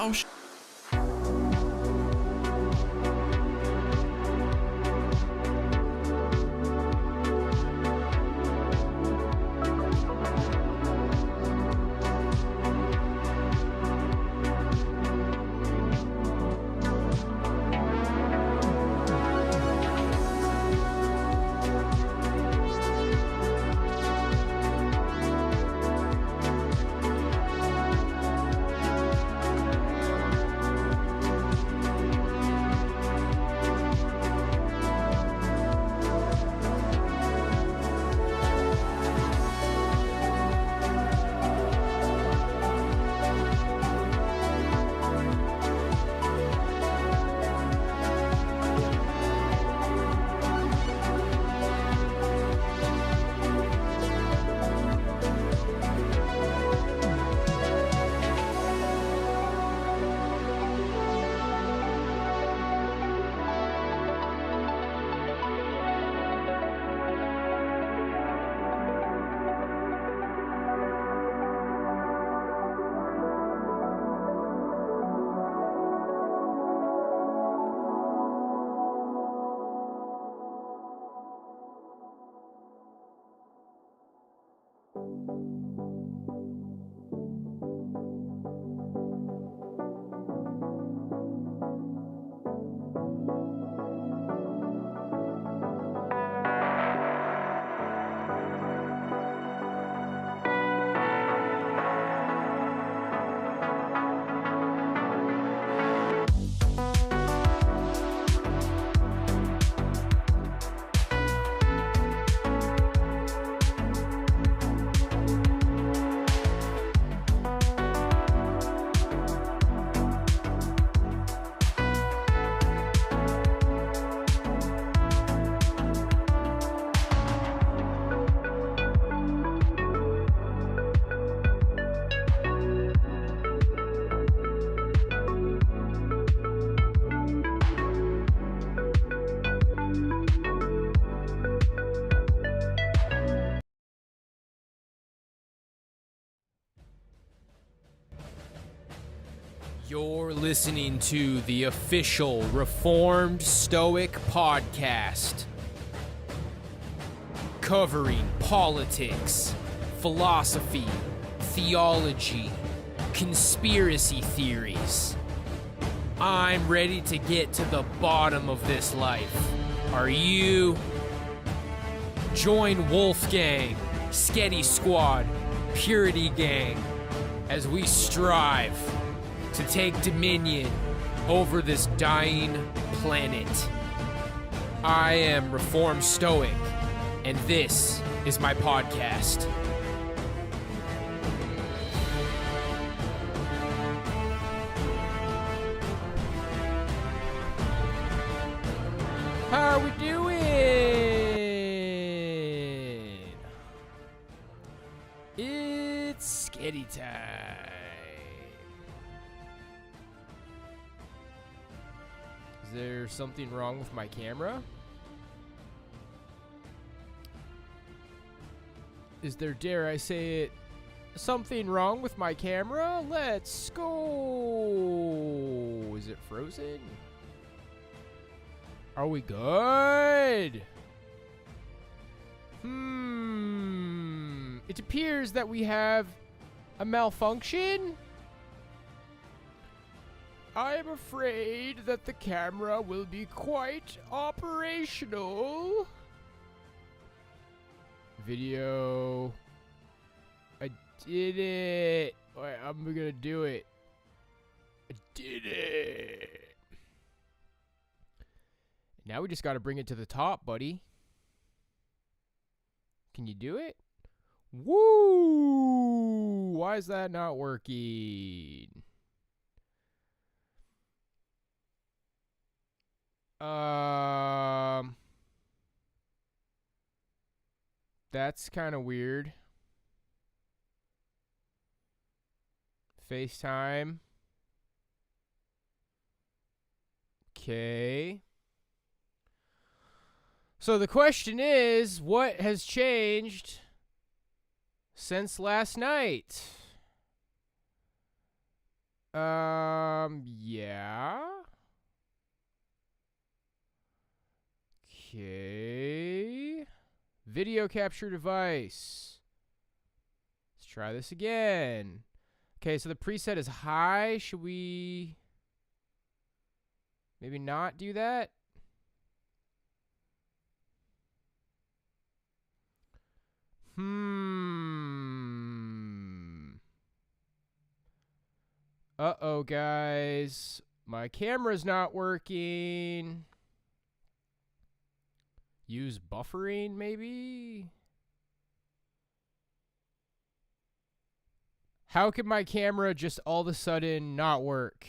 house. You're listening to the official Reformed Stoic podcast, covering politics, philosophy, theology, conspiracy theories. I'm ready to get to the bottom of this life. Are you? Join Wolfgang, Sketty Squad, Purity Gang, as we strive to take dominion over this dying planet. I am Reformed Stoic, and this is my podcast. How are we doing? It's Sketty time. Is there something wrong with my camera? Is there, dare I say it, something wrong with my camera? Let's go. Is it frozen? Are we good? It appears that we have a malfunction. I'm afraid that the camera will be quite operational. Video. I did it. Wait, I'm gonna do it. I did it. Now we just gotta bring it to the top, buddy. Can you do it? Woo! Why is that not working? That's kind of weird. FaceTime. Okay. So the question is, what has changed since last night? Yeah. Okay. Video capture device. Let's try this again. Okay, so the preset is high. Should we maybe not do that? Uh-oh, guys. My camera's not working. Use buffering, maybe? How could my camera just all of a sudden not work?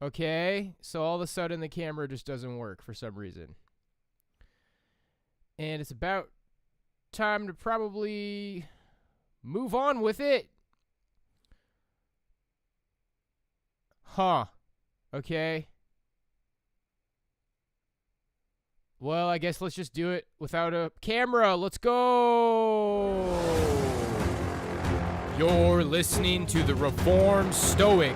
Okay, so all of a sudden the camera just doesn't work for some reason. And it's about time to probably move on with it. Huh. Okay. Well, I guess let's just do it without a camera. Let's go. You're listening to the Reformed Stoic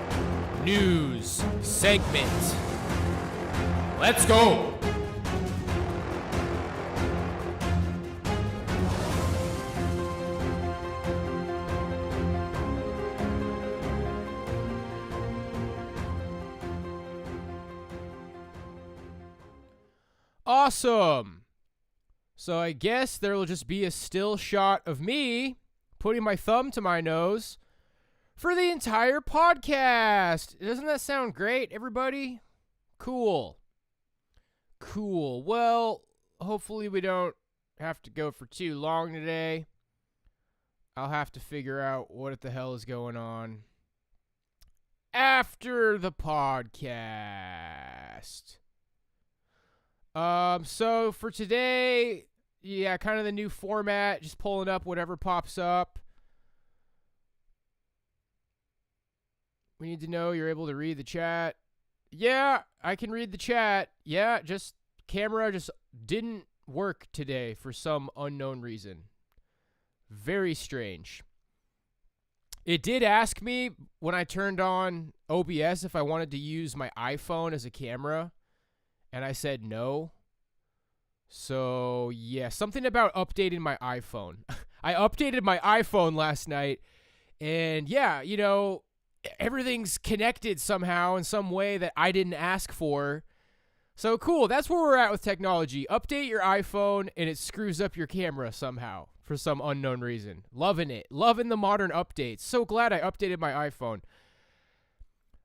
News segment. Let's go. Awesome. So I guess there will just be a still shot of me putting my thumb to my nose for the entire podcast. Doesn't that sound great, everybody? Cool. Cool. Well, hopefully we don't have to go for too long today. I'll have to figure out what the hell is going on after the podcast. So for today, yeah, kind of the new format, just pulling up whatever pops up. We need to know you're able to read the chat. Yeah, I can read the chat. Yeah, just camera just didn't work today for some unknown reason. Very strange. It did ask me when I turned on OBS if I wanted to use my iPhone as a camera, and I said no. So, yeah, something about updating my iPhone. I updated my iPhone last night, and yeah, you know, everything's connected somehow in some way that I didn't ask for. So cool, that's where we're at with technology. Update your iPhone, and it screws up your camera somehow for some unknown reason. Loving it. Loving the modern updates. So glad I updated my iPhone.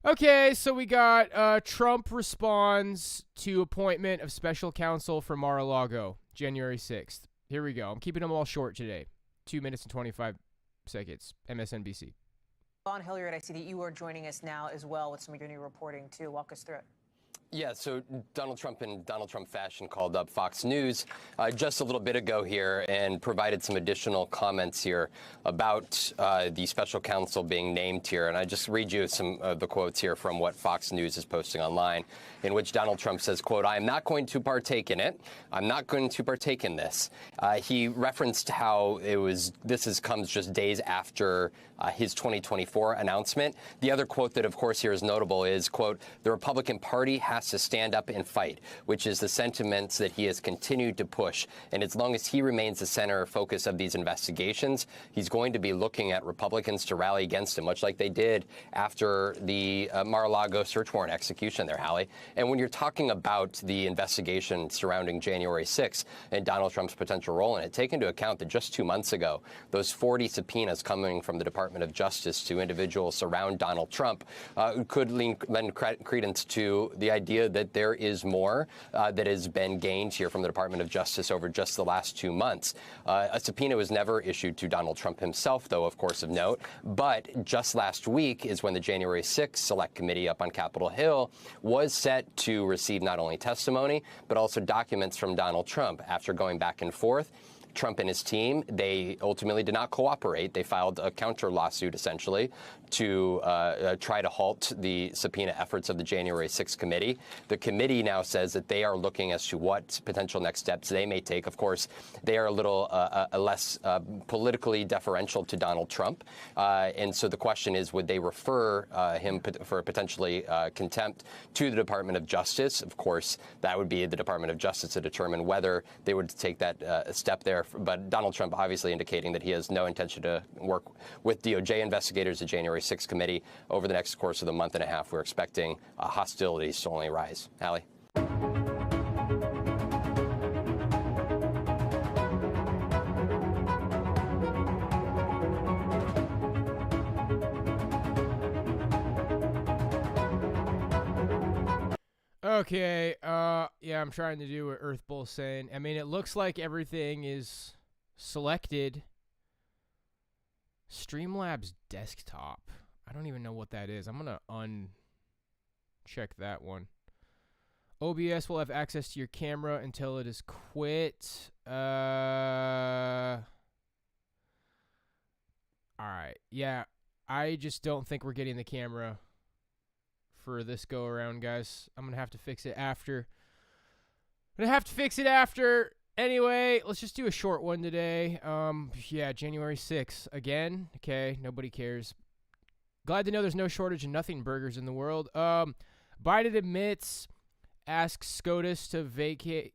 Okay, so we got Trump responds to appointment of special counsel for Mar-a-Lago, January 6th. Here we go. I'm keeping them all short today. 2 minutes and 25 seconds. MSNBC. Elon Hilliard, I see that you are joining us now as well with some of your new reporting, too. Walk us through it. Yeah, so Donald Trump in Donald Trump fashion called up Fox News just a little bit ago here and provided some additional comments here about the special counsel being named here. And I just read you some of the quotes here from what Fox News is posting online, in which Donald Trump says, quote, "I am not going to partake in it. I'm not going to partake in this." He referenced how this comes just days after his 2024 announcement. The other quote that, of course, here is notable is, quote, "The Republican Party has to stand up and fight," which is the sentiments that he has continued to push. And as long as he remains the center focus of these investigations, he's going to be looking at Republicans to rally against him, much like they did after the Mar-a-Lago search warrant execution there, Hallie. And when you're talking about the investigation surrounding January 6th and Donald Trump's potential role in it, take into account that just 2 months ago, those 40 subpoenas coming from the Department of Justice to individuals around Donald Trump could lend credence to the idea that there is more that has been gained here from the Department of Justice over just the last 2 months. A subpoena was never issued to Donald Trump himself, though, of course, of note. But just last week is when the January 6th Select Committee up on Capitol Hill was set to receive not only testimony, but also documents from Donald Trump. After going back and forth, Trump and his team, they ultimately did not cooperate. They filed a counter lawsuit, essentially, to try to halt the subpoena efforts of the January 6th committee. The committee now says that they are looking as to what potential next steps they may take. Of course, they are a little less politically deferential to Donald Trump. And so the question is, would they refer him for potentially contempt to the Department of Justice? Of course, that would be the Department of Justice to determine whether they would take that step there. But Donald Trump obviously indicating that he has no intention to work with DOJ investigators, the January 6th committee. Over the next course of the month and a half, we're expecting hostilities to only rise. Allie? Okay, yeah, I'm trying to do what Earth Bull's saying. I mean, it looks like everything is selected. Streamlabs desktop. I don't even know what that is. I'm gonna uncheck that one. OBS will have access to your camera until it is quit. Alright, yeah, I just don't think we're getting the camera for this go around, guys. I'm gonna have to fix it after. Anyway, let's just do a short one today. Yeah, January 6th again. Okay, nobody cares. Glad to know there's no shortage of nothing burgers in the world. Biden admits, asks SCOTUS to vacate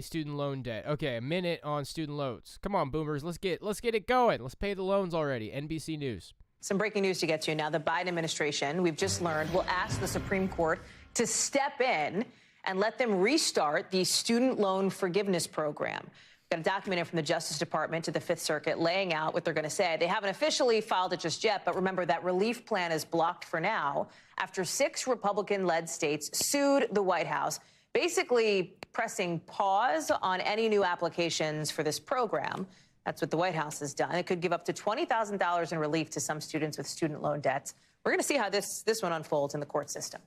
student loan debt. Okay, a minute on student loans. Come on, boomers, let's get it going. Let's pay the loans already. NBC News. Some breaking news to get to. Now, the Biden administration, we've just learned, will ask the Supreme Court to step in and let them restart the student loan forgiveness program. We've got a document in from the Justice Department to the Fifth Circuit laying out what they're going to say. They haven't officially filed it just yet, but remember that relief plan is blocked for now after 6 Republican-led states sued the White House, basically pressing pause on any new applications for this program. That's what the White House has done. It could give up to $20,000 in relief to some students with student loan debts. We're going to see how this one unfolds in the court system.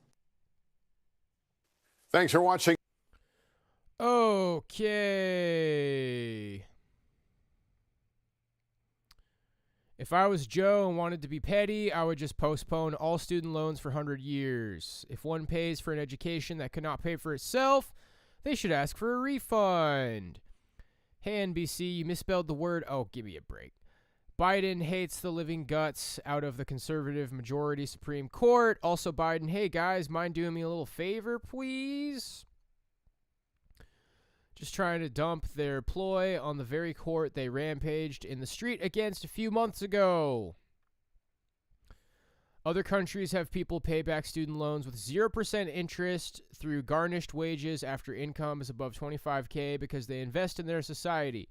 Thanks for watching. Okay. If I was Joe and wanted to be petty, I would just postpone all student loans for 100 years. If one pays for an education that could not pay for itself, they should ask for a refund. Hey, NBC, you misspelled the word. Oh, give me a break. Biden hates the living guts out of the conservative majority Supreme Court. Also, Biden, hey, guys, mind doing me a little favor, please? Just trying to dump their ploy on the very court they rampaged in the street against a few months ago. Other countries have people pay back student loans with 0% interest through garnished wages after income is above $25K because they invest in their society.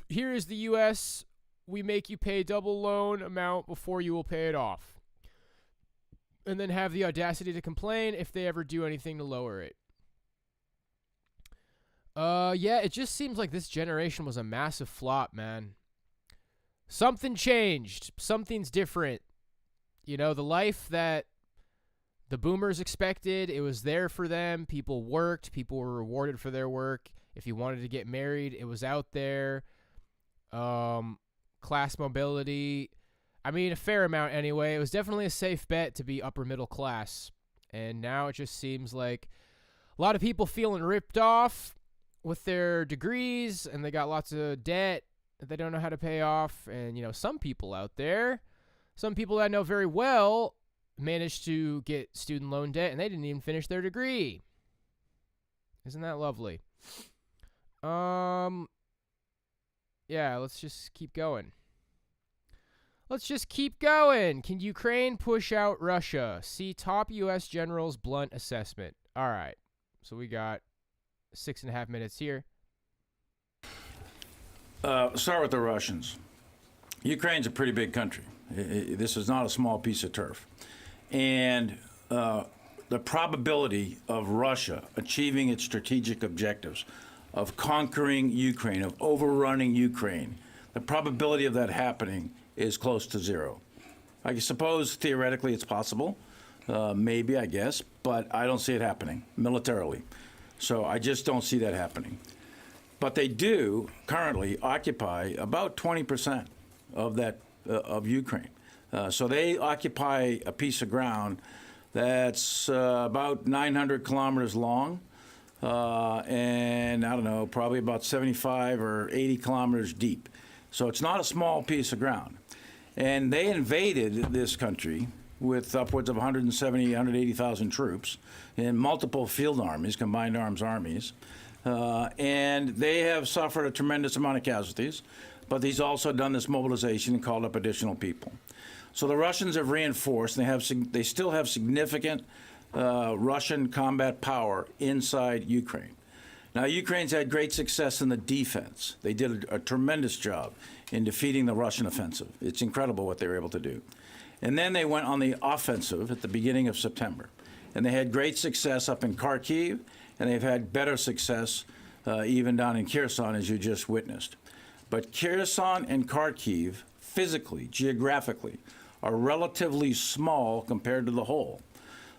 Here is the U.S. We make you pay double loan amount before you will pay it off. And then have the audacity to complain if they ever do anything to lower it. Yeah, it just seems like this generation was a massive flop, man. Something changed. Something's different. You know, the life that the boomers expected, it was there for them. People worked. People were rewarded for their work. If you wanted to get married, it was out there. Class mobility. I mean, a fair amount anyway. It was definitely a safe bet to be upper middle class. And now it just seems like a lot of people feeling ripped off with their degrees, and they got lots of debt that they don't know how to pay off. And, you know, some people out there, some people that I know very well, managed to get student loan debt, and they didn't even finish their degree. Isn't that lovely? Yeah, let's just keep going. Can Ukraine push out Russia? See top U.S. general's blunt assessment. All right. So we got 6.5 minutes here. Start with the Russians. Ukraine's a pretty big country. This is not a small piece of turf. And the probability of Russia achieving its strategic objectives, of conquering Ukraine, of overrunning Ukraine, the probability of that happening is close to zero. I suppose theoretically it's possible, maybe, I guess, but I don't see it happening militarily. So I just don't see that happening. But they do currently occupy about 20% of that of Ukraine. So they occupy a piece of ground that's about 900 kilometers long, and I don't know, probably about 75 or 80 kilometers deep. So it's not a small piece of ground. And they invaded this country with upwards of 170, 180,000 troops in multiple field armies, combined arms armies. And they have suffered a tremendous amount of casualties, but he's also done this mobilization and called up additional people. So the Russians have reinforced, and they still have significant Russian combat power inside Ukraine. Now, Ukraine's had great success in the defense. They did a tremendous job in defeating the Russian offensive. It's incredible what they were able to do. And then they went on the offensive at the beginning of September. And they had great success up in Kharkiv, and they've had better success even down in Kherson, as you just witnessed. But Kherson and Kharkiv, physically, geographically, are relatively small compared to the whole.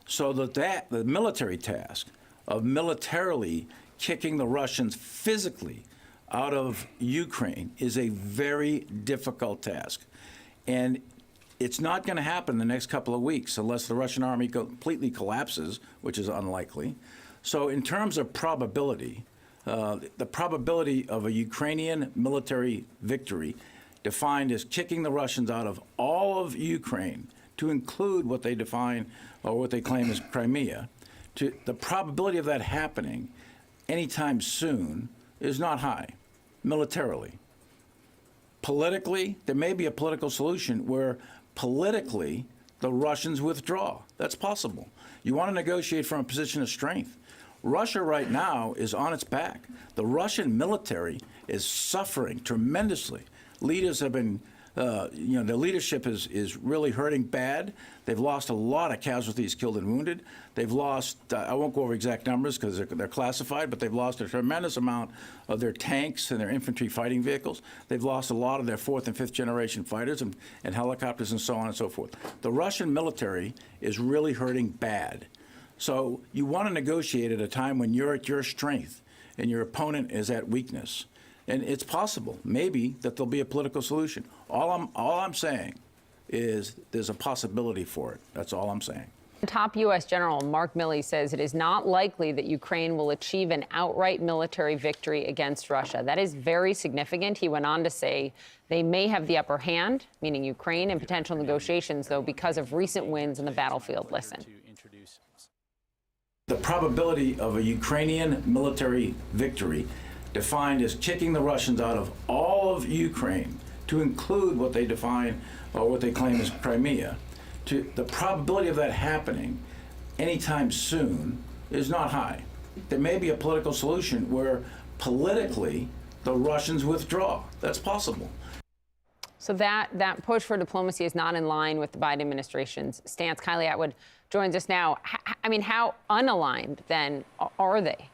So that the military task of militarily kicking the Russians physically out of Ukraine is a very difficult task. And it's not going to happen in the next couple of weeks unless the Russian army completely collapses, which is unlikely. So in terms of probability, the probability of a Ukrainian military victory defined as kicking the Russians out of all of Ukraine, to include what they define or what they claim as Crimea, the probability of that happening anytime soon is not high, militarily. Politically, there may be a political solution where politically the Russians withdraw. That's possible. You want to negotiate from a position of strength. Russia right now is on its back. The Russian military is suffering tremendously. Leaders have been, the leadership is really hurting bad. They've lost a lot of casualties, killed and wounded. They've lost, I won't go over exact numbers because they're classified, but they've lost a tremendous amount of their tanks and their infantry fighting vehicles. They've lost a lot of their fourth and fifth generation fighters and helicopters and so on and so forth. The Russian military is really hurting bad. So you want to negotiate at a time when you're at your strength and your opponent is at weakness. And it's possible, maybe, that there'll be a political solution. All I'm saying is there's a possibility for it. That's all I'm saying. Top U.S. General Mark Milley says it is not likely that Ukraine will achieve an outright military victory against Russia. That is very significant. He went on to say they may have the upper hand, meaning Ukraine, in potential negotiations, though, because of recent wins in the battlefield. Listen. The probability of a Ukrainian military victory defined as kicking the Russians out of all of Ukraine, to include what they define or what they claim as Crimea, the probability of that happening anytime soon is not high. There may be a political solution where politically the Russians withdraw. That's possible. So that push for diplomacy is not in line with the Biden administration's stance. Kylie Atwood joins us now. I mean, how unaligned then are they?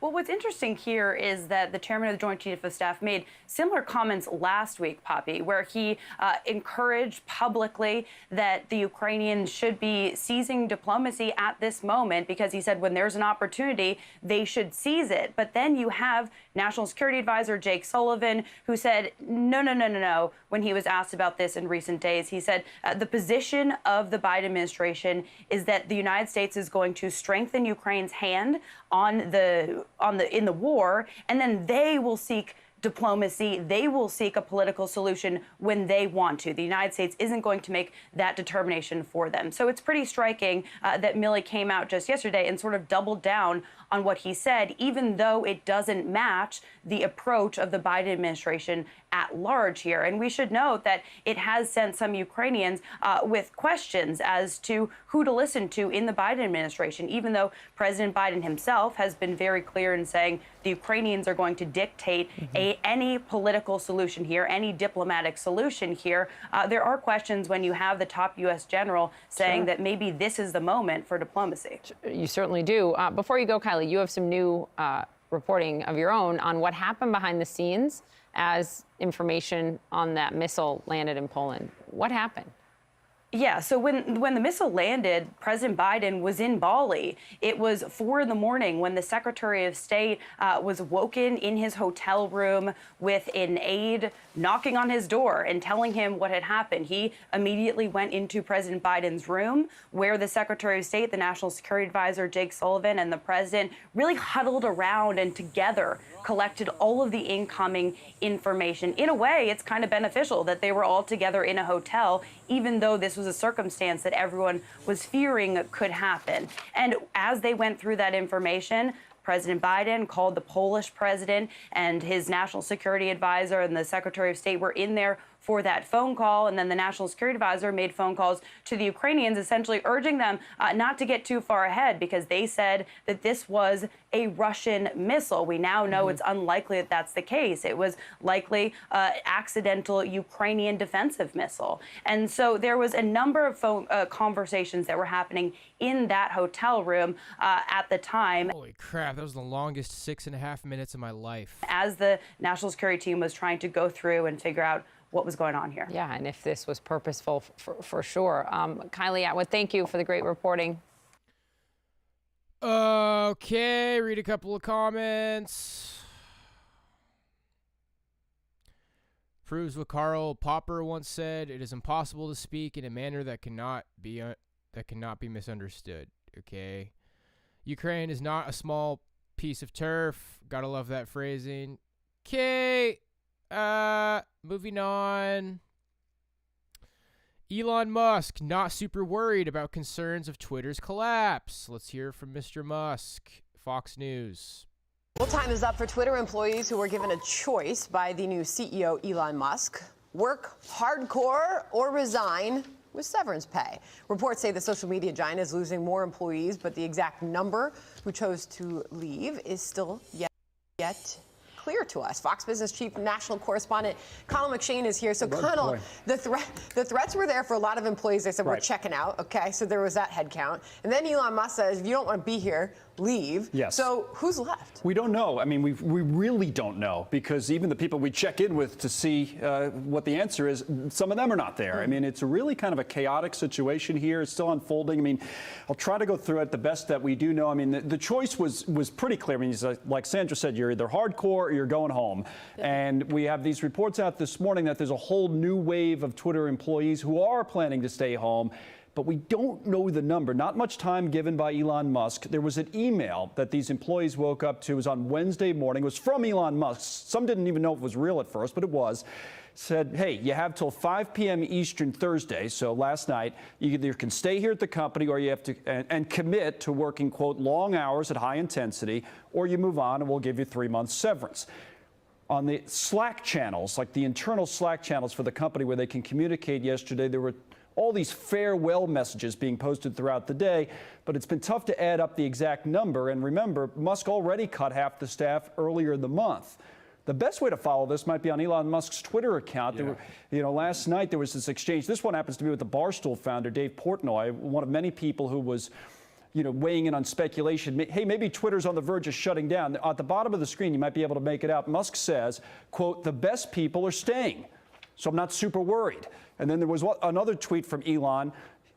Well, what's interesting here is that the chairman of the Joint Chiefs of Staff made similar comments last week, Poppy, where he encouraged publicly that the Ukrainians should be seizing diplomacy at this moment, because he said when there's an opportunity, they should seize it. But then you have National Security Advisor Jake Sullivan, who said, no, when he was asked about this in recent days. He said the position of the Biden administration is that the United States is going to strengthen Ukraine's hand in the war, and then they will seek diplomacy. They will seek a political solution when they want to. The United States isn't going to make that determination for them. So it's pretty striking that Milley came out just yesterday and sort of doubled down on what he said, even though it doesn't match the approach of the Biden administration at large here. And we should note that it has sent some Ukrainians with questions as to who to listen to in the Biden administration, even though President Biden himself has been very clear in saying the Ukrainians are going to dictate any political solution here, any diplomatic solution here. There are questions when you have the top U.S. general saying that maybe this is the moment for diplomacy. You certainly do. Before you go, Kylie, you have some new reporting of your own on what happened behind the scenes as information on that missile landed in Poland. What happened? Yeah, so when the missile landed, President Biden was in Bali. It was 4 a.m. when the Secretary of State was woken in his hotel room with an aide knocking on his door and telling him what had happened. He immediately went into President Biden's room, where the Secretary of State, the National Security Advisor, Jake Sullivan, and the president really huddled around and together collected all of the incoming information. In a way, it's kind of beneficial that they were all together in a hotel, even though this was a circumstance that everyone was fearing could happen. And as they went through that information, President Biden called the Polish president, and his national security advisor and the Secretary of State were in there for that phone call. And then the national security advisor made phone calls to the Ukrainians, essentially urging them not to get too far ahead, because they said that this was a Russian missile. We now know it's unlikely that that's the case. It was likely accidental Ukrainian defensive missile. And so there was a number of phone conversations that were happening in that hotel room at the time. Holy crap, that was the longest 6.5 minutes of my life. As the national security team was trying to go through and figure out what was going on here. Yeah, and if this was purposeful, for sure. Kylie Atwood, thank you for the great reporting. Okay, read a couple of comments. Proves what Karl Popper once said: "It is impossible to speak in a manner that cannot be misunderstood." Okay, Ukraine is not a small piece of turf. Gotta love that phrasing. Okay. Moving on. Elon Musk not super worried about concerns of Twitter's collapse. Let's hear from Mr. Musk. Fox News. Well, time is up for Twitter employees who were given a choice by the new CEO, Elon Musk. Work hardcore or resign with severance pay. Reports say the social media giant is losing more employees, but the exact number who chose to leave is still yet clear to us. Fox Business Chief National Correspondent Colin McShane is here. So, Colonel, the threats were there for a lot of employees. They said, we're checking out. Okay, so there was that head count. And then Elon Musk says, if you don't want to be here, leave. Yes. So who's left? We don't know. I mean, we really don't know, because even the people we check in with to see what the answer is, some of them are not there. I mean, it's really kind of a chaotic situation here. It's still unfolding. I mean, I'll try to go through it the best that we do know. I mean, the choice was pretty clear. I mean, like Sandra said, you're either hardcore or you're going home. And we have these reports out this morning that there's a whole new wave of Twitter employees who are planning to stay home. But we don't know the number. Not much time given by Elon Musk. There was an email that these employees woke up to. It was on Wednesday morning. It was from Elon Musk. Some didn't even know it was real at first, but it was. Said, hey, you have till 5 p.m. Eastern Thursday, so last night. You either can stay here at the company, or you have to and commit to working, quote, long hours at high intensity, or you move on and we'll give you 3 months severance. On the Slack channels, like the internal Slack channels for the company where they can communicate yesterday, there were all these farewell messages being posted throughout the day, but it's been tough to add up the exact number. And remember, Musk already cut half the staff earlier in the month. The best way to follow this might be on Elon Musk's Twitter account. Yeah. There were, last night there was this exchange. This one happens to be with the Barstool founder, Dave Portnoy, one of many people who was weighing in on speculation. Hey, maybe Twitter's on the verge of shutting down. At the bottom of the screen, you might be able to make it out. Musk says, quote, the best people are staying, so I'm not super worried. And then there was another tweet from Elon.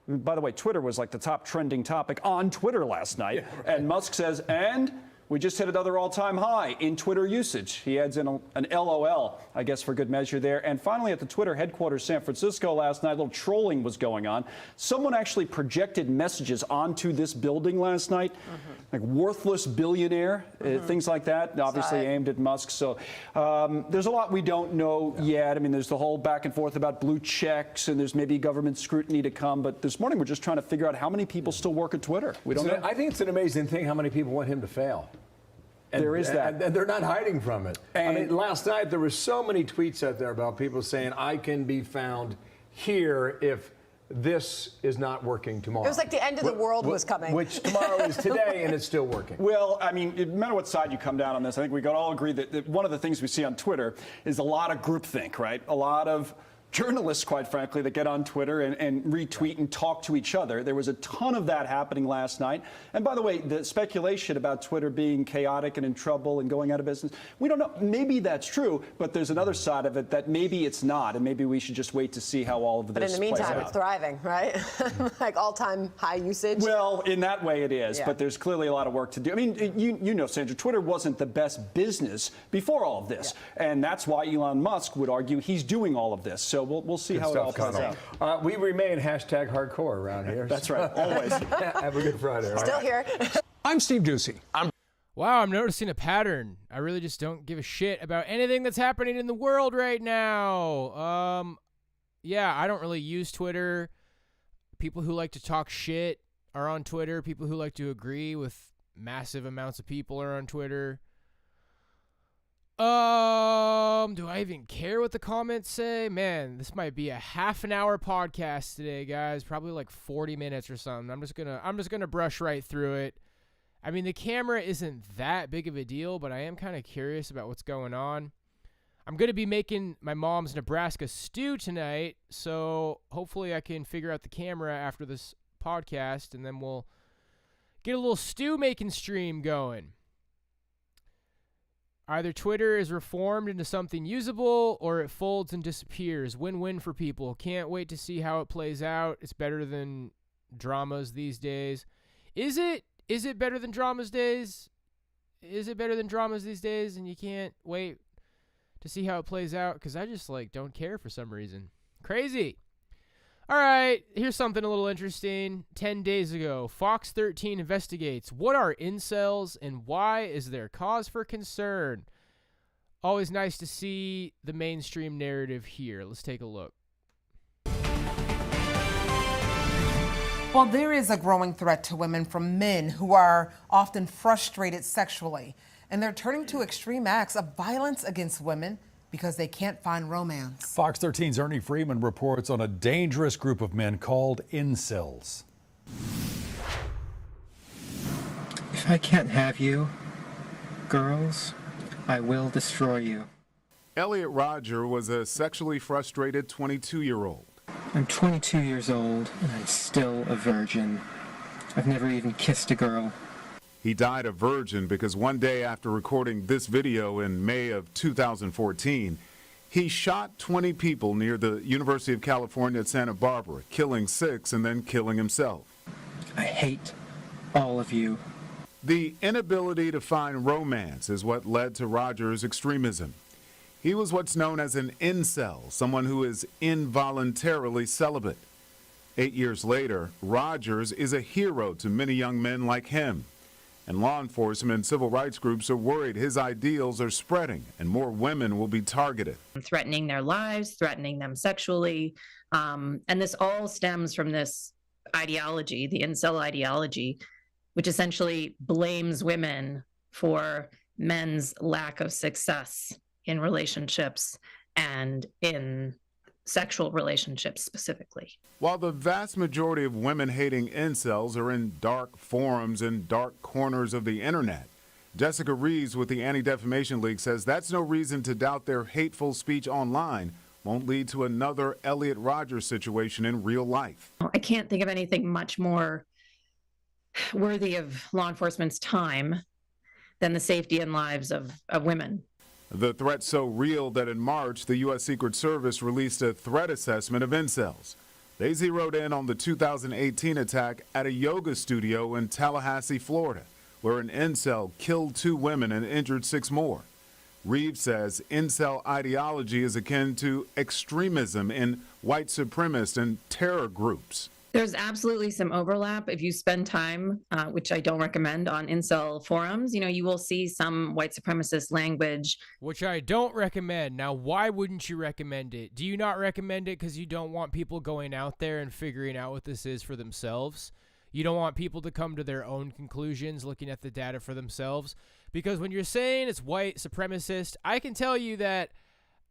By the way, Twitter was like the top trending topic on Twitter last night. Yeah, right. And Musk says, and we just hit another all-time high in Twitter usage. He adds in an LOL, I guess, for good measure there. And finally, at the Twitter headquarters, San Francisco, last night, a little trolling was going on. Someone actually projected messages onto this building last night, like worthless billionaire, things like that, obviously aimed at Musk. So there's a lot we don't know yet. I mean, there's the whole back and forth about blue checks, and there's maybe government scrutiny to come. But this morning, we're just trying to figure out how many people still work at Twitter. We don't know. I think it's an amazing thing how many people want him to fail. There is that. And they're not hiding from it. And I mean, last night there were so many tweets out there about people saying, I can be found here if this is not working tomorrow. It was like the end of the world was coming. Which tomorrow is today, and it's still working. Well, I mean, no matter what side you come down on this, I think we can all agree that one of the things we see on Twitter is a lot of groupthink, right? A lot of journalists, quite frankly, that get on Twitter and retweet and talk to each other. There was a ton of that happening last night. And by the way, the speculation about Twitter being chaotic and in trouble and going out of business, we don't know. Maybe that's true, but there's another side of it that maybe it's not, and maybe we should just wait to see how all of this plays out. But in the meantime, it's thriving, right? Like all-time high usage. Well, in that way it is, but there's clearly a lot of work to do. I mean, you know, Sandra, Twitter wasn't the best business before all of this, and that's why Elon Musk would argue he's doing all of this. So we'll see how it all plays out. We remain #hardcore around here. That's right, always. Have a good Friday. Still here. I'm Steve Ducey. Wow, I'm noticing a pattern. I really just don't give a shit about anything that's happening in the world right now. Yeah, I don't really use Twitter. People who like to talk shit are on Twitter. People who like to agree with massive amounts of people are on Twitter. Do I even care what the comments say? Man, this might be a half an hour podcast today, guys. Probably like 40 minutes or something. I'm just gonna brush right through it. I mean, the camera isn't that big of a deal, but I am kind of curious about what's going on. I'm gonna be making my mom's Nebraska stew tonight, so hopefully I can figure out the camera after this podcast, and then we'll get a little stew making stream going. Either Twitter is reformed into something usable or it folds and disappears. Win-win for people. Can't wait to see how it plays out. It's better than dramas these days. Is it? Is it better than dramas days? Is it better than dramas these days and you can't wait to see how it plays out? Because I just don't care for some reason. Crazy. All right, here's something a little interesting. 10 days ago, Fox 13 investigates what are incels and why is there cause for concern. Always nice to see the mainstream narrative here. Let's take a look. Well, there is a growing threat to women from men who are often frustrated sexually, and they're turning to extreme acts of violence against women because they can't find romance. Fox 13's Ernie Freeman reports on a dangerous group of men called incels. If I can't have you, girls, I will destroy you. Elliot Rodger was a sexually frustrated 22-year-old. I'm 22 years old, and I'm still a virgin. I've never even kissed a girl. He died a virgin because one day after recording this video in May of 2014, he shot 20 people near the University of California at Santa Barbara, killing 6 and then killing himself. I hate all of you. The inability to find romance is what led to Rodger's extremism. He was what's known as an incel, someone who is involuntarily celibate. 8 years later, Rodgers is a hero to many young men like him. And law enforcement and civil rights groups are worried his ideals are spreading and more women will be targeted. Threatening their lives, threatening them sexually. And this all stems from this ideology, the incel ideology, which essentially blames women for men's lack of success in relationships and in sexual relationships specifically. While the vast majority of women-hating incels are in dark forums and dark corners of the internet, Jessica Reeves with the Anti-Defamation League says that's no reason to doubt their hateful speech online won't lead to another Elliot Rodgers situation in real life. I can't think of anything much more worthy of law enforcement's time than the safety and lives of women. The threat's so real that in March, the U.S. Secret Service released a threat assessment of incels. They zeroed in on the 2018 attack at a yoga studio in Tallahassee, Florida, where an incel killed 2 women and injured 6 more. Reeves says incel ideology is akin to extremism in white supremacist and terror groups. There's absolutely some overlap. If you spend time, which I don't recommend, on incel forums, you will see some white supremacist language. Which I don't recommend. Now, why wouldn't you recommend it? Do you not recommend it because you don't want people going out there and figuring out what this is for themselves? You don't want people to come to their own conclusions looking at the data for themselves? Because when you're saying it's white supremacist, I can tell you that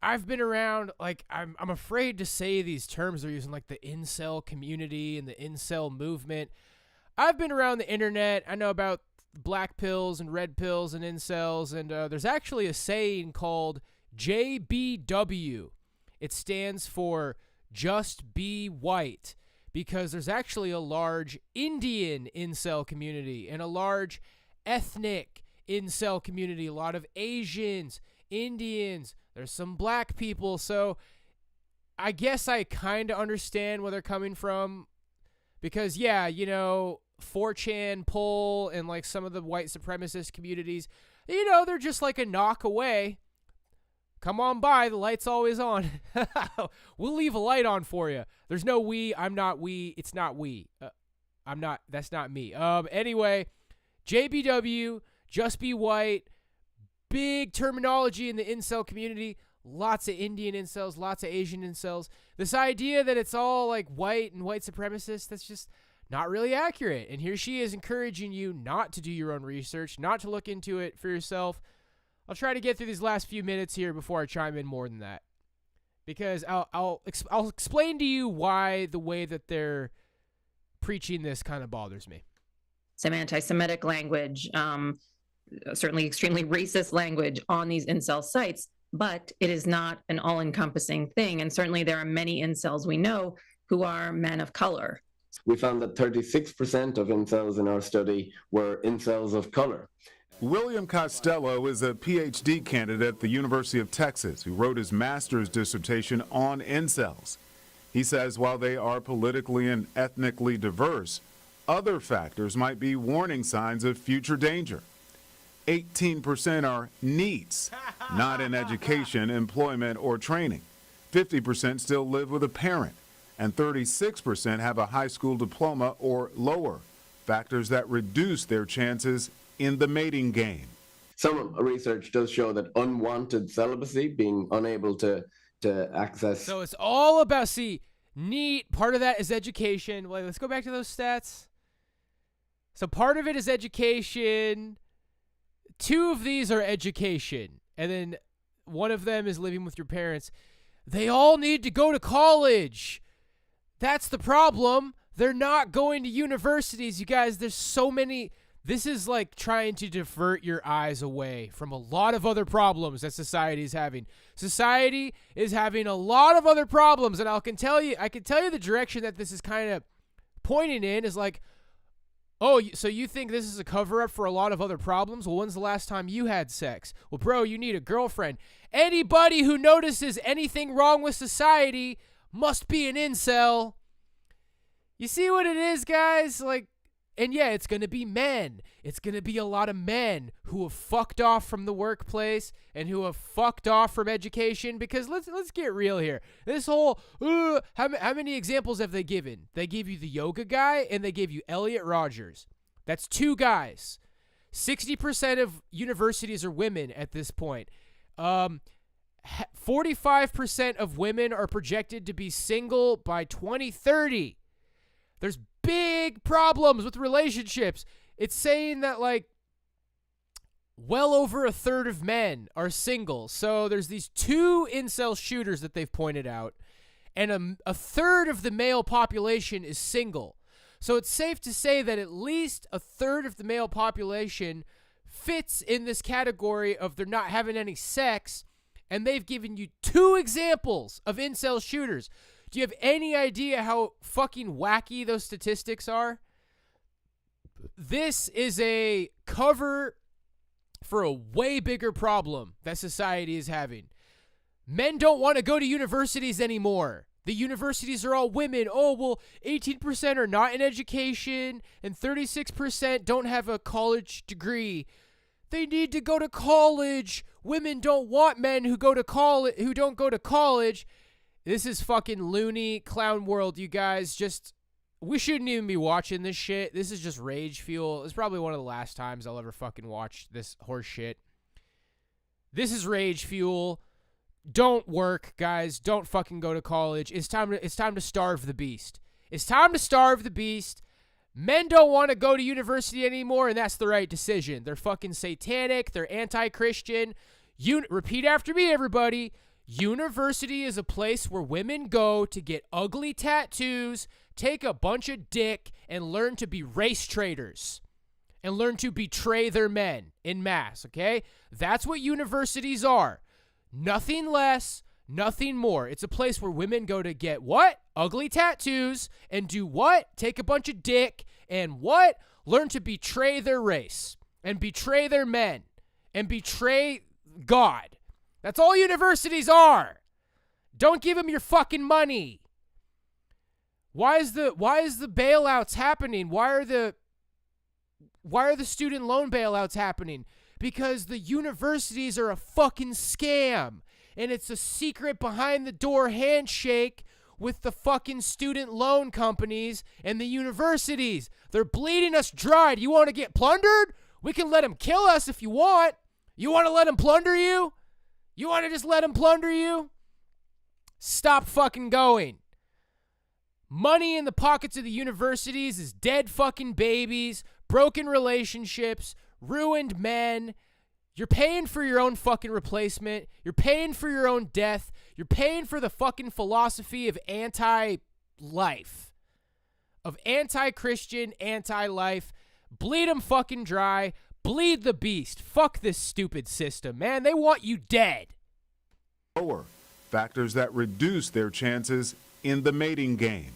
I've been around, I'm afraid to say these terms they're using, like the incel community and the incel movement. I've been around the internet. I know about black pills and red pills and incels, and there's actually a saying called JBW. It stands for just be white, because there's actually a large Indian incel community and a large ethnic incel community, a lot of Asians, Indians, there's some black people. So I guess I kind of understand where they're coming from, because, yeah, 4chan poll and like some of the white supremacist communities, they're just like a knock away. Come on by, the light's always on. We'll leave a light on for you. There's no we, I'm not we, it's not we. I'm not, that's not me. Anyway, JBW, just be white, big terminology in the incel community. Lots of Indian incels, lots of Asian incels. This idea that it's all like white and white supremacists, that's just not really accurate. And here she is encouraging you not to do your own research, not to look into it for yourself. I'll try to get through these last few minutes here before I chime in more than that, because I'll explain to you why the way that they're preaching this kind of bothers me. Some anti-Semitic language, certainly extremely racist language on these incel sites, but it is not an all-encompassing thing. And certainly there are many incels we know who are men of color. We found that 36% of incels in our study were incels of color. William Costello is a PhD candidate at the University of Texas who wrote his master's dissertation on incels. He says while they are politically and ethnically diverse, other factors might be warning signs of future danger. 18% are NEETs, not in education, employment, or training. 50% still live with a parent, and 36% have a high school diploma or lower, factors that reduce their chances in the mating game. Some research does show that unwanted celibacy, being unable to access. So it's all about, NEET, part of that is education. Wait, let's go back to those stats. So part of it is education. 2 of these are education. And then one of them is living with your parents. They all need to go to college. That's the problem. They're not going to universities, you guys. There's so many. This is like trying to divert your eyes away from a lot of other problems that society is having. Society is having a lot of other problems, and I can tell you the direction that this is kind of pointing in is like, oh, so you think this is a cover-up for a lot of other problems? Well, when's the last time you had sex? Well, bro, you need a girlfriend. Anybody who notices anything wrong with society must be an incel. You see what it is, guys? Like, and yeah, it's going to be men. It's going to be a lot of men who have fucked off from the workplace and who have fucked off from education, because let's get real here. This whole, how many examples have they given? They gave you the yoga guy and they gave you Elliot Rogers. That's 2 guys. 60% of universities are women at this point. 45% of women are projected to be single by 2030. There's big problems with relationships. It's saying that like well over 1/3 of men are single. So there's these 2 incel shooters that they've pointed out, and a 1/3 of the male population is single. So it's safe to say that at least 1/3 of the male population fits in this category of they're not having any sex, and they've given you 2 examples of incel shooters. Do you have any idea how fucking wacky those statistics are? This is a cover for a way bigger problem that society is having. Men don't want to go to universities anymore. The universities are all women. Oh, well, 18% are not in education and 36% don't have a college degree. They need to go to college. Women don't want men who go to college, who don't go to college. This is fucking loony clown world, you guys. We shouldn't even be watching this shit. This is just rage fuel. It's probably one of the last times I'll ever fucking watch this horse shit. This is rage fuel. Don't work, guys. Don't fucking go to college. It's time to starve the beast. It's time to starve the beast. Men don't want to go to university anymore, and that's the right decision. They're fucking satanic. They're anti-Christian. Repeat after me, everybody. University is a place where women go to get ugly tattoos, take a bunch of dick, and learn to be race traitors. And learn to betray their men in mass, okay? That's what universities are. Nothing less, Nothing more. It's a place where women go to get what? Ugly tattoos and do what? Take a bunch of dick and what? Learn to betray their race and betray their men and betray God. That's all universities are. Don't give them your fucking money. Why is the bailouts happening? Why are the student loan bailouts happening? Because the universities are a fucking scam. And it's a secret behind the door handshake with the fucking student loan companies and the universities. They're bleeding us dry. Do you want to get plundered? We can let them kill us if you want. You want to let them plunder you? You want to just let them plunder you? Stop fucking going. Money in the pockets of the universities is dead fucking babies, broken relationships, ruined men. You're paying for your own fucking replacement. You're paying for your own death. You're paying for the fucking philosophy of anti-life. Of anti-Christian, anti-life. Bleed them fucking dry. Bleed the beast. Fuck this stupid system, man. They want you dead. Lower factors that reduce their chances in the mating game.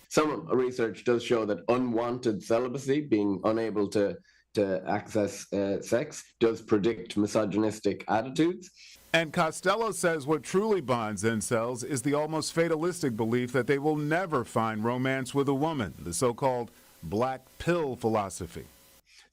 Some research does show that unwanted celibacy, being unable to access sex, does predict misogynistic attitudes. And Costello says what truly bonds incels is the almost fatalistic belief that they will never find romance with a woman, the so-called black pill philosophy.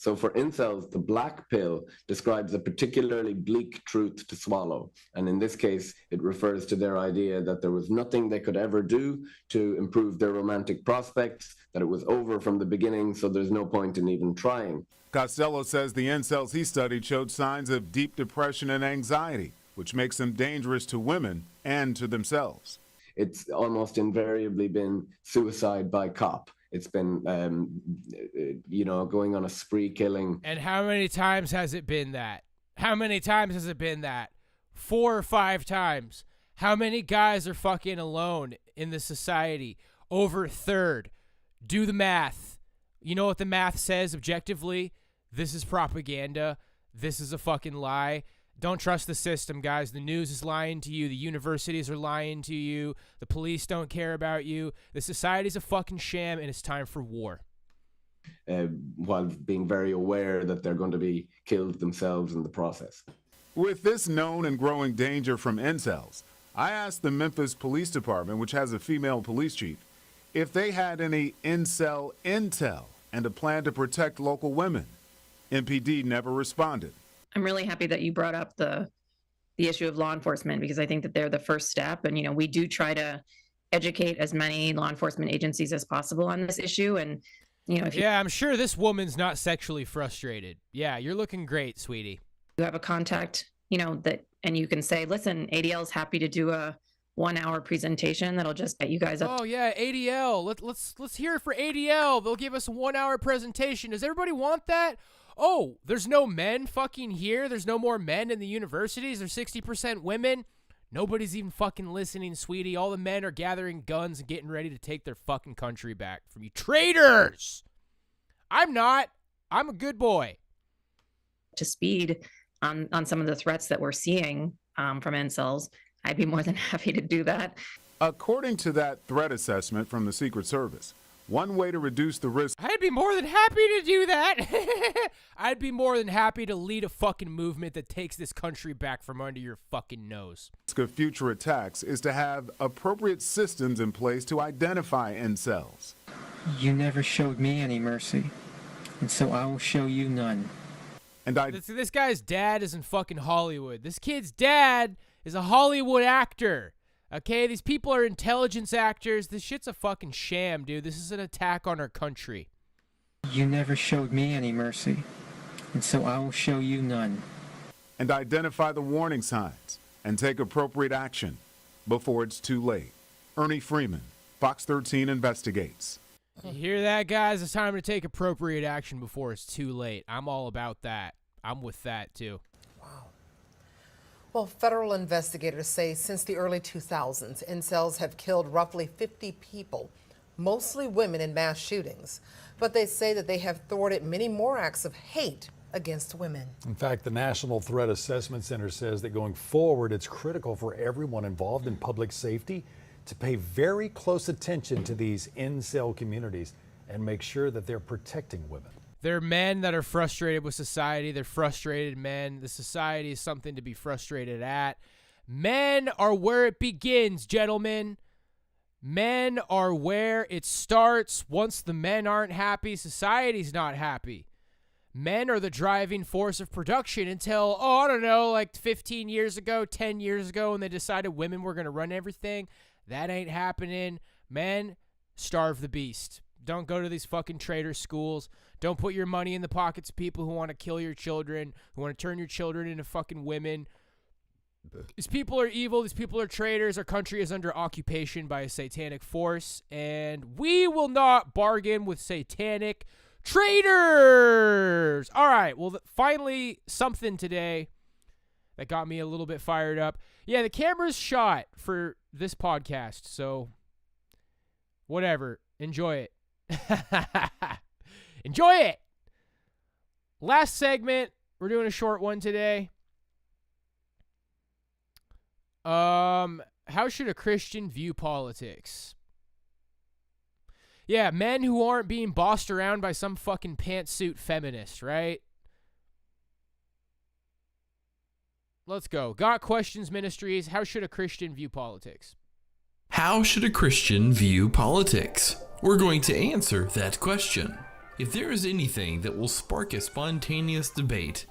So for incels, the black pill describes a particularly bleak truth to swallow. And in this case, it refers to their idea that there was nothing they could ever do to improve their romantic prospects, that it was over from the beginning, so there's no point in even trying. Costello says the incels he studied showed signs of deep depression and anxiety, which makes them dangerous to women and to themselves. It's almost invariably been suicide by cop. It's been, going on a spree killing. And how many times has it been that? How many times has it been that? 4 or 5 times. How many guys are fucking alone in the society? Over a third. Do the math. You know what the math says objectively? This is propaganda. This is a fucking lie. Don't trust the system, guys. The news is lying to you. The universities are lying to you. The police don't care about you. The society's a fucking sham, and it's time for war. While being very aware that they're going to be killed themselves in the process. With this known and growing danger from incels, I asked the Memphis Police Department, which has a female police chief, if they had any incel intel and a plan to protect local women. MPD never responded. I'm really happy that you brought up the issue of law enforcement, because I think that they're the first step. And, we do try to educate as many law enforcement agencies as possible on this issue. And, yeah, I'm sure this woman's not sexually frustrated. Yeah, you're looking great, sweetie. You have a contact, and you can say, listen, ADL is happy to do a 1-hour presentation that'll just get you guys up. Oh yeah, ADL. Let's hear it for ADL. They'll give us a 1-hour presentation. Does everybody want that? Oh, there's no men fucking here. There's no more men in the universities. There's 60% women. Nobody's even fucking listening, sweetie. All the men are gathering guns and getting ready to take their fucking country back from you traitors. I'm not. I'm a good boy. To speed on some of the threats that we're seeing from incels, I'd be more than happy to do that. According to that threat assessment from the Secret Service, one way to reduce the risk... I'd be more than happy to do that. I'd be more than happy to lead a fucking movement that takes this country back from under your fucking nose. ...of future attacks is to have appropriate systems in place to identify incels. You never showed me any mercy, and so I will show you none. And This guy's dad is in fucking Hollywood. This kid's dad is a Hollywood actor. Okay, these people are intelligence actors. This shit's a fucking sham, dude. This is an attack on our country. You never showed me any mercy, and so I will show you none. And identify the warning signs and take appropriate action before it's too late. Ernie Freeman, Fox 13 Investigates. You hear that, guys? It's time to take appropriate action before it's too late. I'm all about that. I'm with that, too. Well, federal investigators say since the early 2000s, incels have killed roughly 50 people, mostly women, in mass shootings. But they say that they have thwarted many more acts of hate against women. In fact, the National Threat Assessment Center says that going forward, it's critical for everyone involved in public safety to pay very close attention to these incel communities and make sure that they're protecting women. They're men that are frustrated with society. They're frustrated men. The society is something to be frustrated at. Men are where it begins, gentlemen. Men are where it starts. Once the men aren't happy, society's not happy. Men are the driving force of production until, I don't know, like 15 years ago, 10 years ago, when they decided women were going to run everything. That ain't happening. Men, starve the beast. Don't go to these fucking traitor schools. Don't put your money in the pockets of people who want to kill your children, who want to turn your children into fucking women. These people are evil. These people are traitors. Our country is under occupation by a satanic force, and we will not bargain with satanic traitors. All right. Well, finally, something today that got me a little bit fired up. Yeah, the camera's shot for this podcast, so whatever. Enjoy it. Enjoy it. Last segment. We're doing a short one today. How should a Christian view politics? Yeah, men who aren't being bossed around by some fucking pantsuit feminist, right? Let's go. Got Questions Ministries. How should a Christian view politics? How should a Christian view politics? We're going to answer that question. If there is anything that will spark a spontaneous debate,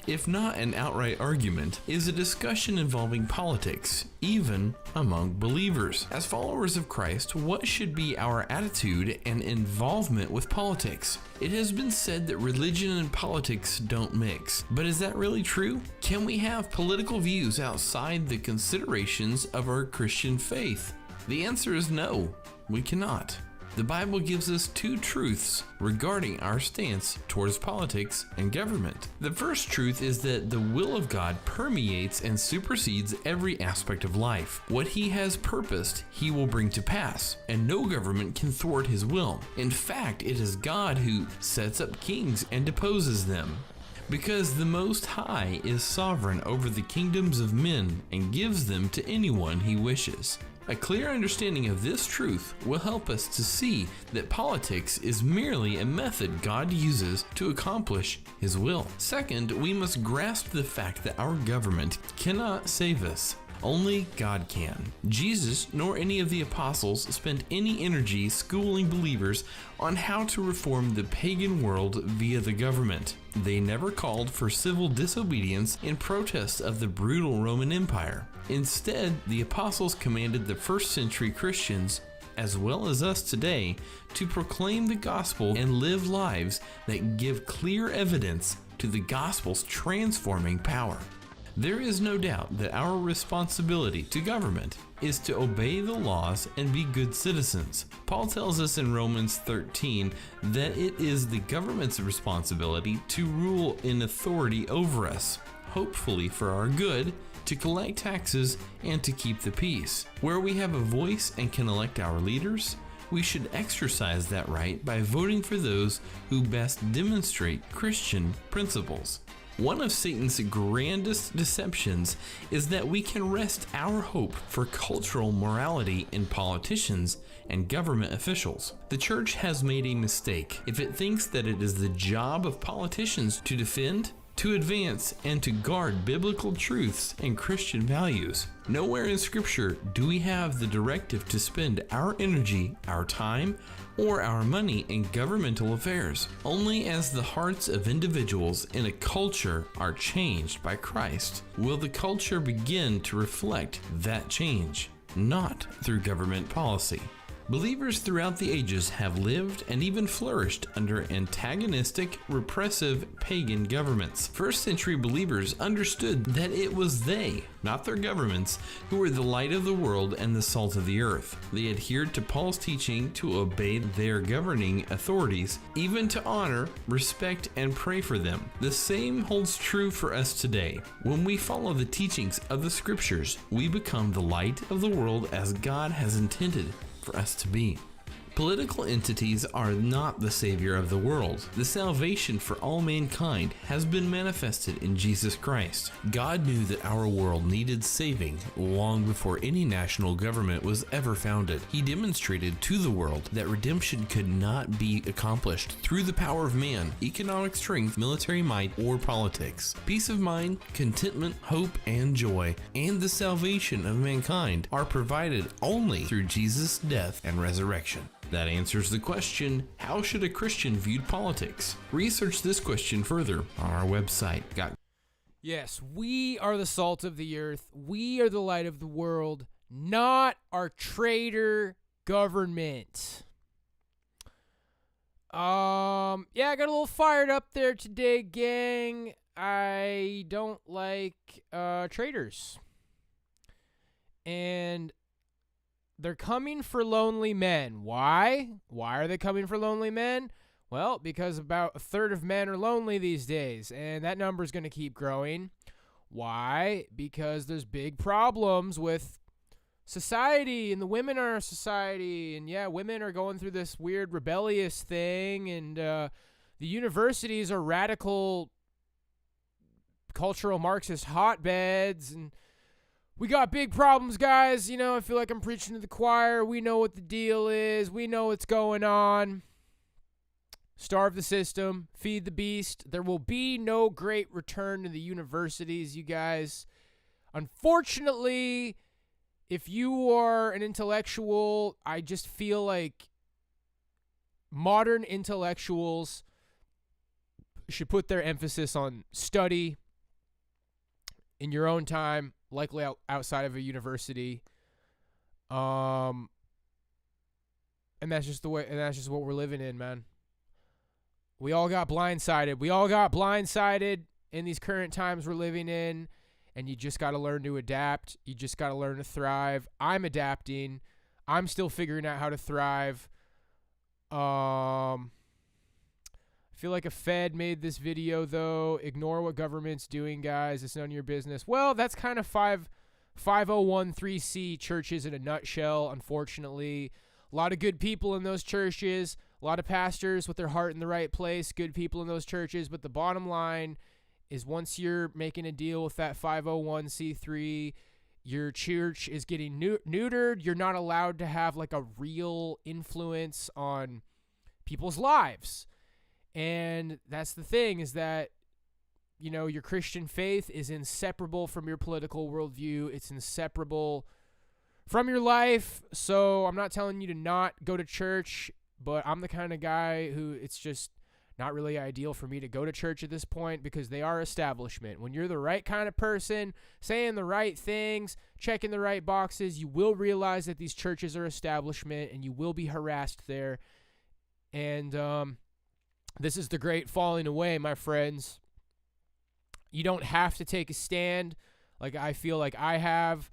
if not an outright argument, is a discussion involving politics, even among believers. As followers of Christ, what should be our attitude and involvement with politics? It has been said that religion and politics don't mix, but is that really true? Can we have political views outside the considerations of our Christian faith? The answer is no, we cannot. The Bible gives us two truths regarding our stance towards politics and government. The first truth is that the will of God permeates and supersedes every aspect of life. What He has purposed, He will bring to pass, and no government can thwart His will. In fact, it is God who sets up kings and deposes them. Because the Most High is sovereign over the kingdoms of men and gives them to anyone He wishes. A clear understanding of this truth will help us to see that politics is merely a method God uses to accomplish His will. Second, we must grasp the fact that our government cannot save us. Only God can. Jesus nor any of the apostles spent any energy schooling believers on how to reform the pagan world via the government. They never called for civil disobedience in protest of the brutal Roman Empire. Instead, the apostles commanded the first century Christians, as well as us today, to proclaim the gospel and live lives that give clear evidence to the gospel's transforming power. There is no doubt that our responsibility to government is to obey the laws and be good citizens. Paul tells us in Romans 13 that it is the government's responsibility to rule in authority over us, hopefully for our good, to collect taxes, and to keep the peace. Where we have a voice and can elect our leaders, we should exercise that right by voting for those who best demonstrate Christian principles. One of Satan's grandest deceptions is that we can rest our hope for cultural morality in politicians and government officials. The church has made a mistake if it thinks that it is the job of politicians to defend, to advance, and to guard biblical truths and Christian values. Nowhere in Scripture do we have the directive to spend our energy, our time, or our money in governmental affairs. Only as the hearts of individuals in a culture are changed by Christ will the culture begin to reflect that change, not through government policy. Believers throughout the ages have lived and even flourished under antagonistic, repressive, pagan governments. First century believers understood that it was they, not their governments, who were the light of the world and the salt of the earth. They adhered to Paul's teaching to obey their governing authorities, even to honor, respect, and pray for them. The same holds true for us today. When we follow the teachings of the Scriptures, we become the light of the world as God has intended for us to be. Political entities are not the savior of the world. The salvation for all mankind has been manifested in Jesus Christ. God knew that our world needed saving long before any national government was ever founded. He demonstrated to the world that redemption could not be accomplished through the power of man, economic strength, military might, or politics. Peace of mind, contentment, hope, and joy, and the salvation of mankind are provided only through Jesus' death and resurrection. That answers the question, how should a Christian view politics? Research this question further on our website. Yes, we are the salt of the earth. We are the light of the world, not our traitor government. Yeah, I got a little fired up there today, gang. I don't like traitors. And they're coming for lonely men. Why? Why are they coming for lonely men? Well, because about a third of men are lonely these days, and that number is going to keep growing. Why? Because there's big problems with society, and the women in our society, and yeah, women are going through this weird rebellious thing, and the universities are radical cultural Marxist hotbeds, and we got big problems, guys. You know, I feel like I'm preaching to the choir. We know what the deal is. We know what's going on. Starve the system. Feed the beast. There will be no great return to the universities, you guys. Unfortunately, if you are an intellectual, I just feel like modern intellectuals should put their emphasis on study in your own time, likely outside of a university. And that's just the way, and that's just what we're living in, man. We all got blindsided. We all got blindsided in these current times we're living in, and you just got to learn to adapt. You just got to learn to thrive. I'm adapting. I'm still figuring out how to thrive. I feel like a Fed made this video, though. Ignore what government's doing, guys. It's none of your business. Well, that's kind of 5013C churches in a nutshell, unfortunately. A lot of good people in those churches. A lot of pastors with their heart in the right place. Good people in those churches. But the bottom line is once you're making a deal with that 501c3, your church is getting neutered. You're not allowed to have like a real influence on people's lives. And that's the thing, is that, you know, your Christian faith is inseparable from your political worldview. It's inseparable from your life. So I'm not telling you to not go to church, but I'm the kind of guy who it's just not really ideal for me to go to church at this point, because they are establishment. When you're the right kind of person, saying the right things, checking the right boxes, you will realize that these churches are establishment, and you will be harassed there. And this is the great falling away, my friends. You don't have to take a stand like I feel like I have.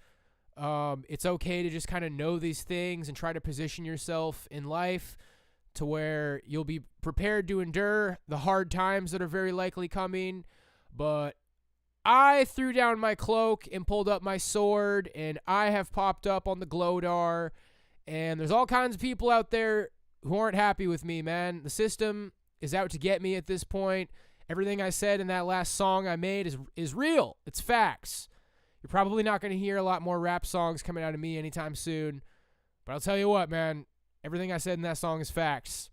It's okay to just kind of know these things and try to position yourself in life to where you'll be prepared to endure the hard times that are very likely coming. But I threw down my cloak and pulled up my sword, and I have popped up on the Glodar, and there's all kinds of people out there who aren't happy with me, man. The system is out to get me at this point. Everything I said in that last song I made is real. It's facts. You're probably not going to hear a lot more rap songs coming out of me anytime soon. But I'll tell you what, man. Everything I said in that song is facts.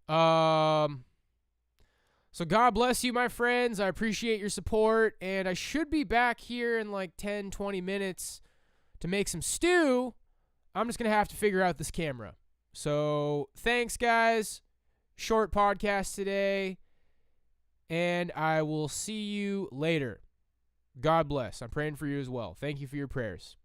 So God bless you, my friends. I appreciate your support. And I should be back here in like 10, 20 minutes to make some stew. I'm just going to have to figure out this camera. So thanks, guys. Short podcast today. And I will see you later. God bless. I'm praying for you as well. Thank you for your prayers.